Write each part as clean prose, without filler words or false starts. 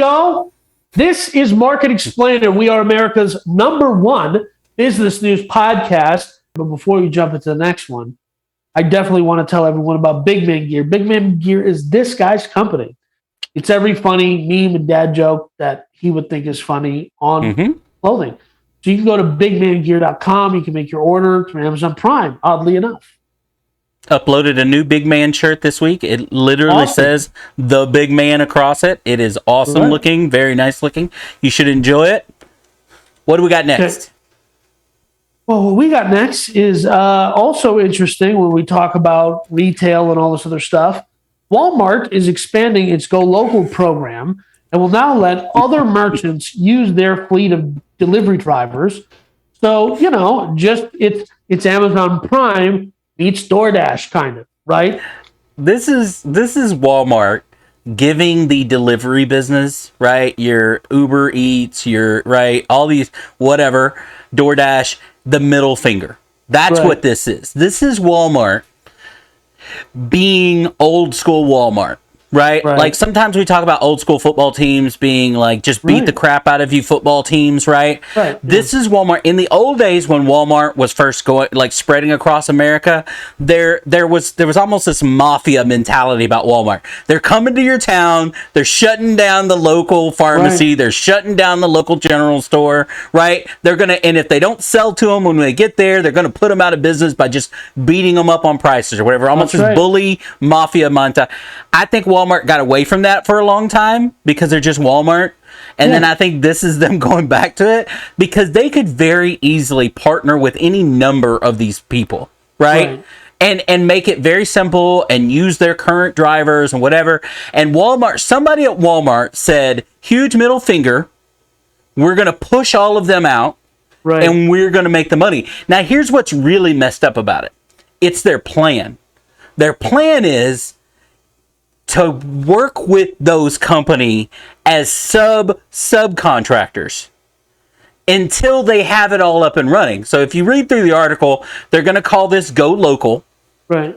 y'all? This is Market Explainer. We are America's #1 business news podcast. But before we jump into the next one, I definitely want to tell everyone about Big Man Gear. Big Man Gear is this guy's company. It's every funny meme and dad joke that he would think is funny on clothing. So you can go to bigmangear.com. You can make your order through Amazon Prime, oddly enough. Uploaded a new Big Man shirt this week. It literally says the Big Man across it. It is awesome looking, very nice looking. You should enjoy it. What do we got next? Okay. Well, what we got next is also interesting when we talk about retail and all this other stuff. Walmart is expanding its Go Local program and will now let other merchants use their fleet of delivery drivers. So, it's Amazon Prime meets DoorDash, kind of, right? This is Walmart giving the delivery business, right? Your Uber Eats, all these, whatever, DoorDash, the middle finger. That's what this is. This is Walmart being old school Walmart. Right? Like sometimes we talk about old school football teams being like just beat the crap out of you football teams, right? This is Walmart. In the old days when Walmart was first going like spreading across America, there was almost this mafia mentality about Walmart. They're coming to your town, they're shutting down the local pharmacy, they're shutting down the local general store, right? And if they don't sell to them when they get there, they're gonna put them out of business by just beating them up on prices or whatever. Almost this bully mafia mentality. I think Walmart got away from that for a long time because they're just Walmart. And then I think this is them going back to it because they could very easily partner with any number of these people, right? And make it very simple and use their current drivers and whatever. And somebody at Walmart said, huge middle finger, we're going to push all of them out and we're going to make the money. Now, here's what's really messed up about it. It's their plan. Their plan is to work with those company as subcontractors until they have it all up and running. So if you read through the article, they're going to call this Go Local.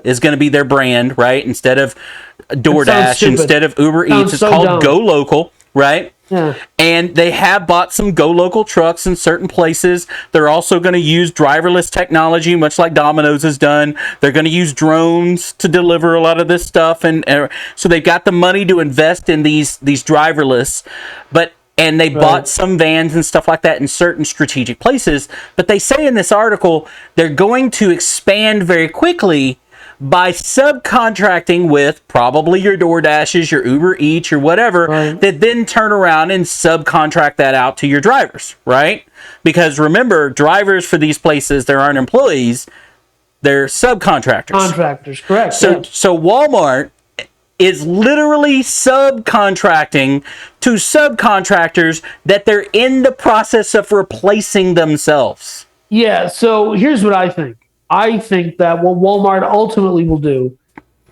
Is going to be their brand, right? Instead of DoorDash, instead of Uber Eats, it's called Go Local, right? And they have bought some Go Local trucks in certain places. They're also going to use driverless technology, much like Domino's has done. They're going to use drones to deliver a lot of this stuff, and so they've got the money to invest in these driverless. And they bought some vans and stuff like that in certain strategic places. But they say in this article they're going to expand very quickly by subcontracting with probably your DoorDashes, your Uber Eats, or whatever, that then turn around and subcontract that out to your drivers, right? Because remember, drivers for these places, there aren't employees, they're subcontractors. Contractors, correct. So Walmart is literally subcontracting to subcontractors that they're in the process of replacing themselves. Yeah, so here's what I think. I think that what Walmart ultimately will do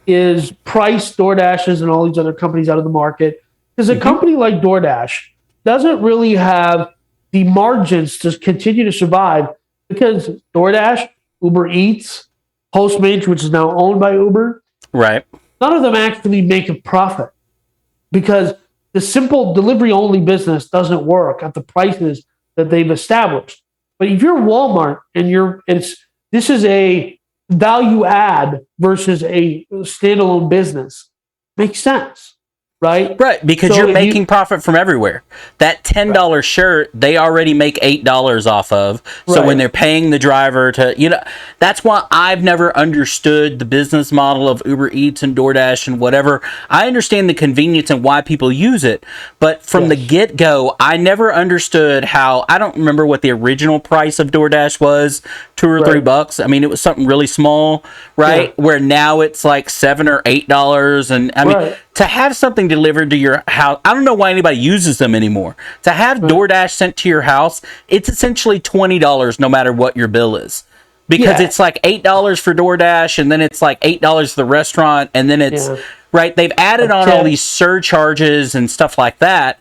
is price DoorDashes and all these other companies out of the market. Because a company like DoorDash doesn't really have the margins to continue to survive because DoorDash, Uber Eats, Postmates, which is now owned by Uber, none of them actually make a profit because the simple delivery-only business doesn't work at the prices that they've established. But if you're Walmart and this is a value add versus a standalone business. Makes sense, right? Right, because you're making profit from everywhere. That $10 shirt, they already make $8 off of. So when they're paying the driver to, that's why I've never understood the business model of Uber Eats and DoorDash and whatever. I understand the convenience and why people use it. But from the get-go, I never understood how, I don't remember what the original price of DoorDash was, $2 or $3. I mean, it was something really small, right? Where now it's like $7 or $8. And I mean, to have something delivered to your house, I don't know why anybody uses them anymore. To have DoorDash sent to your house, it's essentially $20 no matter what your bill is. Because it's like $8 for DoorDash, and then it's like $8 for the restaurant, and then it's, they've added on all these surcharges and stuff like that.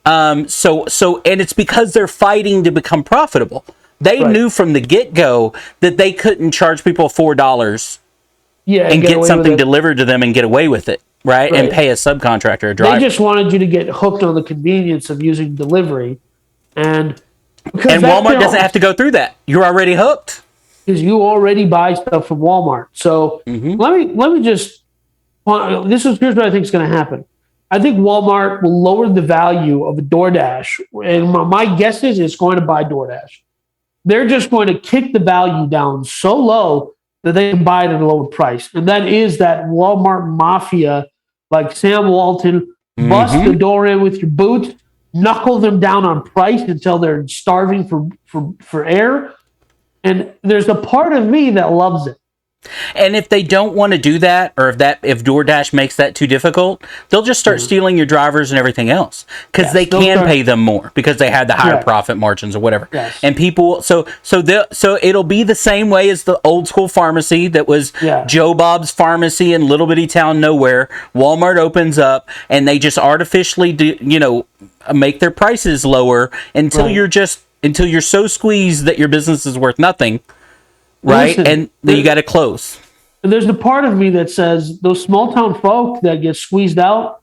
And it's because they're fighting to become profitable. They knew from the get-go that they couldn't charge people $4 and get something delivered to them and get away with it. right? And Right. pay a subcontractor, a They driver. just wanted you to get hooked on the convenience of using delivery, and because And that's Walmart their, doesn't have to go through that. You're already hooked. because you already buy stuff from Walmart. So Mm-hmm. let me just here's what I think is going to happen. I think Walmart will lower the value of a DoorDash, and my guess is it's going to buy DoorDash. They're just going to kick the value down so low that they can buy it at a lower price, and that is that Walmart mafia, like Sam Walton, bust the Mm-hmm. door in with your boots, knuckle them down on price until they're starving for air. And there's a part of me that loves it. And if they don't want to do that, or if DoorDash makes that too difficult, they'll just start stealing your drivers and everything else because Yes, they they'll can start- pay them more because they have the higher Correct. profit margins or whatever. Yes. And people, so it'll be the same way as the old school pharmacy that was Yeah. Joe Bob's Pharmacy in little bitty town nowhere. Walmart opens up and they just artificially make their prices lower until Right. until you're so squeezed that your business is worth nothing. Right, Listen, and then you got to close. And there's the part of me that says those small town folk that get squeezed out,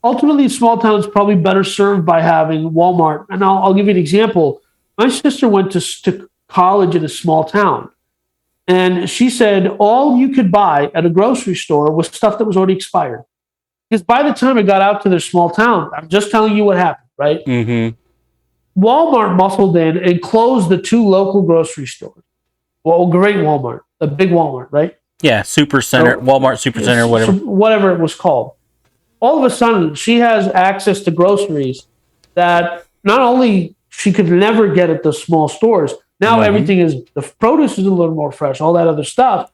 ultimately, small towns probably better served by having Walmart. And I'll give you an example. My sister went to college in a small town, and she said all you could buy at a grocery store was stuff that was already expired. Because by the time it got out to their small town, I'm just telling you what happened, right? Mm-hmm. Walmart muscled in and closed the two local grocery stores. Well, great Walmart, a big Walmart, right? Yeah, Super Center, So- Walmart Super Center, whatever. whatever it was called. All of a sudden, she has access to groceries that not only she could never get at the small stores. Now everything is the produce is a little more fresh, all that other stuff.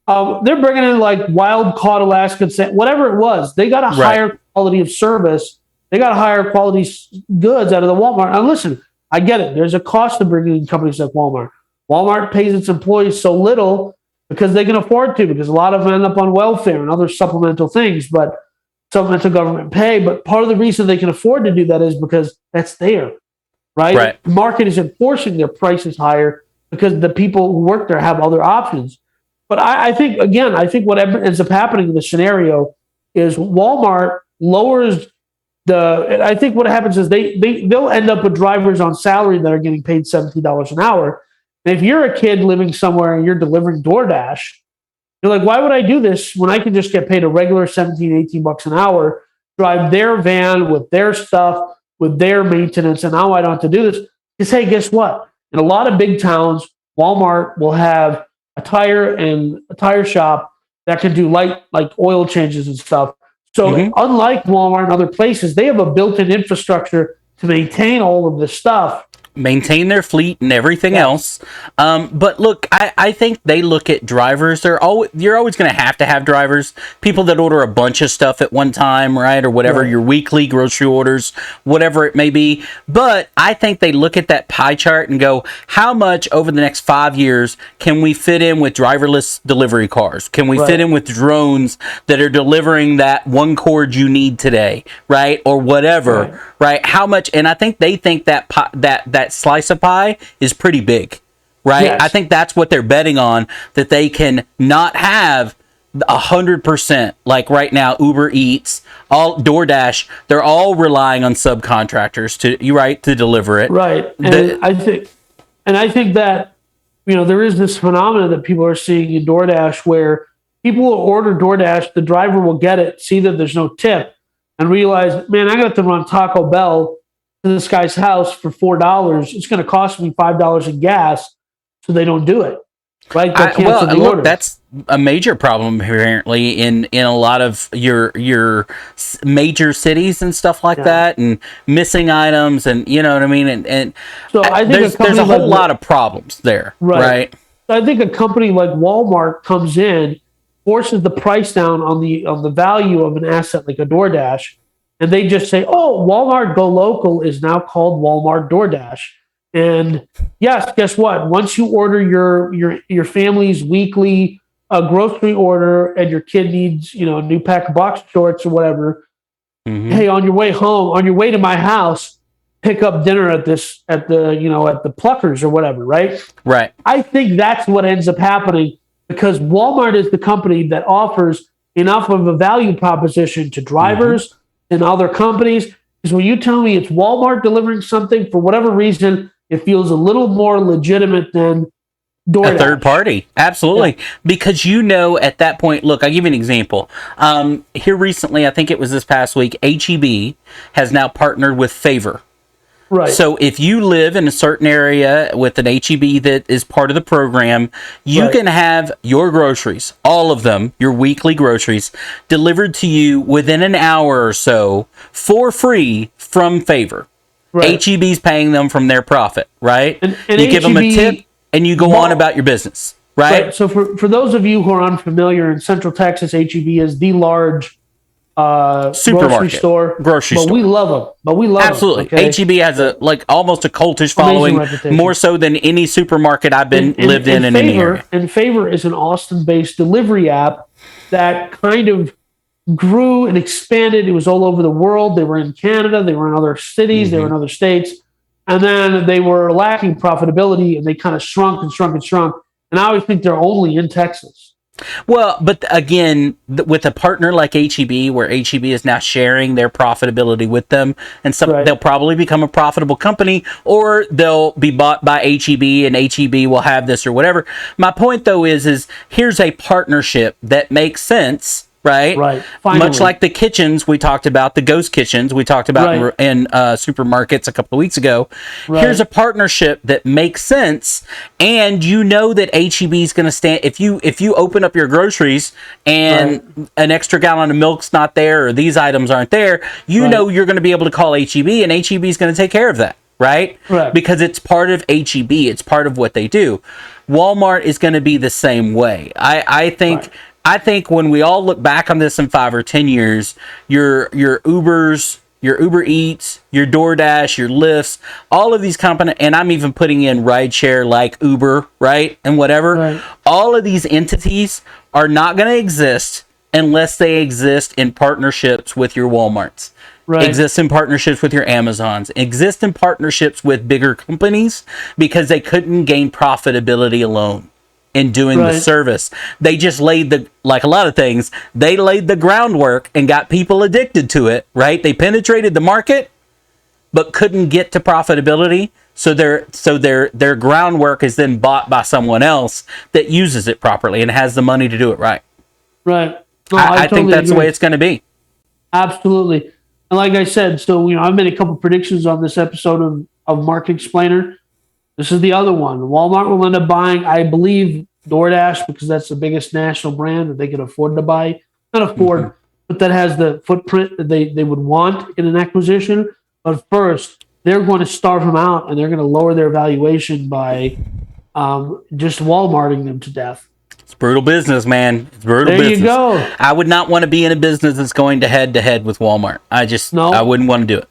They're bringing in like wild caught Alaskan, whatever it was. They got a higher quality of service. They got a higher quality goods out of the Walmart. And listen, I get it. There's a cost to bringing in companies like Walmart. Walmart pays its employees so little because they can afford to, because a lot of them end up on welfare and other supplemental things, but supplemental government pay. But part of the reason they can afford to do that is because that's there, right? The market is enforcing their prices higher because the people who work there have other options. But I think, again, I think what ends up happening in this scenario is Walmart lowers I think what happens is they'll end up with drivers on salary that are getting paid $17 an hour. And if you're a kid living somewhere and you're delivering DoorDash, you're like, why would I do this when I can just get paid a regular 17, 18 bucks an hour, drive their van with their stuff, with their maintenance, and now I don't have to do this? Because, hey, guess what? In a lot of big towns, Walmart will have a tire shop that can do light, like oil changes and stuff. So unlike Walmart and other places, they have a built-in infrastructure to maintain all of this stuff. Maintain their fleet and everything else. But look, I think they look at drivers. You're always going to have drivers. People that order a bunch of stuff at one time, right? Or whatever, your weekly grocery orders, whatever it may be. But I think they look at that pie chart and go, how much over the next 5 years can we fit in with driverless delivery cars? Can we fit in with drones that are delivering that one cord you need today, right? Or whatever, right? How much? And I think they think that that slice of pie is pretty big, right? Yes. I think that's what they're betting on, that they can not have 100%, like right now Uber Eats, all DoorDash, they're all relying on subcontractors to deliver it, right? And I think that there is this phenomenon that people are seeing in DoorDash where people will order DoorDash, the driver will get it, see that there's no tip, and realize, man, I got to run Taco Bell to this guy's house for $4. It's going to cost me $5 in gas, so they don't do it. Right? They'll cancel the order. That's a major problem apparently in a lot of your major cities and stuff like that, and missing items, and you know what I mean. And so I think there's a whole lot of problems there, right? So I think a company like Walmart comes in, forces the price down on the value of an asset like a DoorDash, and they just say, "Oh, Walmart Go Local is now called Walmart DoorDash." And yes, guess what? Once you order your family's weekly grocery order, and your kid needs a new pack of box shorts or whatever, hey, on your way home, on your way to my house, pick up dinner at the Pluckers or whatever, right? Right. I think that's what ends up happening, because Walmart is the company that offers enough of a value proposition to drivers and other companies. Because when you tell me it's Walmart delivering something, for whatever reason, it feels a little more legitimate than DoorDash. A third party, absolutely, Yeah. because at that point. Look, I'll give you an example. Here recently, I think it was this past week, HEB has now partnered with Favor. Right. So if you live in a certain area with an HEB that is part of the program, you can have your groceries, all of them, your weekly groceries, delivered to you within an hour or so for free from Favor. Right. HEB's paying them from their profit, right? And you give them a HEB tip and you go on about your business, right? So for those of you who are unfamiliar, in Central Texas, HEB is the large Supermarket, grocery store. We love them. But we love absolutely. them. Okay? HEB has almost a cultish following, more so than any supermarket I've lived in any area. And Favor is an Austin-based delivery app that kind of grew and expanded. It was all over the world. They were in Canada. They were in other cities. They were in other states. And then they were lacking profitability, and they kind of shrunk and shrunk and shrunk. And I always think they're only in Texas. Well, but again, with a partner like HEB, where HEB is now sharing their profitability with them, and they'll probably become a profitable company, or they'll be bought by HEB, and HEB will have this or whatever. My point, though, is here's a partnership that makes sense. Right. Finally. Much like the kitchens we talked about, the ghost kitchens we talked about in supermarkets a couple of weeks ago. Here's a partnership that makes sense, and you know that HEB is going to stand. If you open up your groceries and an extra gallon of milk's not there, or these items aren't there, you know you're going to be able to call HEB, and HEB is going to take care of that. Right? Because it's part of HEB. It's part of what they do. Walmart is going to be the same way. I think. I think when we all look back on this in 5 or 10 years, your Ubers, your Uber Eats, your DoorDash, your Lyfts, all of these companies, and I'm even putting in rideshare like Uber, right, and whatever. All of these entities are not going to exist unless they exist in partnerships with your Walmarts. Exist in partnerships with your Amazons, exist in partnerships with bigger companies, because they couldn't gain profitability alone in doing the service. They just laid like a lot of things, they laid the groundwork and got people addicted to it, right? They penetrated the market, but couldn't get to profitability. So their groundwork is then bought by someone else that uses it properly and has the money to do it right. No, I think that's the way it's going to be. Absolutely. And like I said, so I've made a couple predictions on this episode of Market Explainer. This is the other one. Walmart will end up buying, I believe, DoorDash, because that's the biggest national brand that they can afford to buy. Not afford, but that has the footprint that they would want in an acquisition. But first, they're going to starve them out, and they're going to lower their valuation by just Walmarting them to death. It's brutal business, man. It's brutal business. There you go. I would not want to be in a business that's going to head with Walmart. I wouldn't want to do it.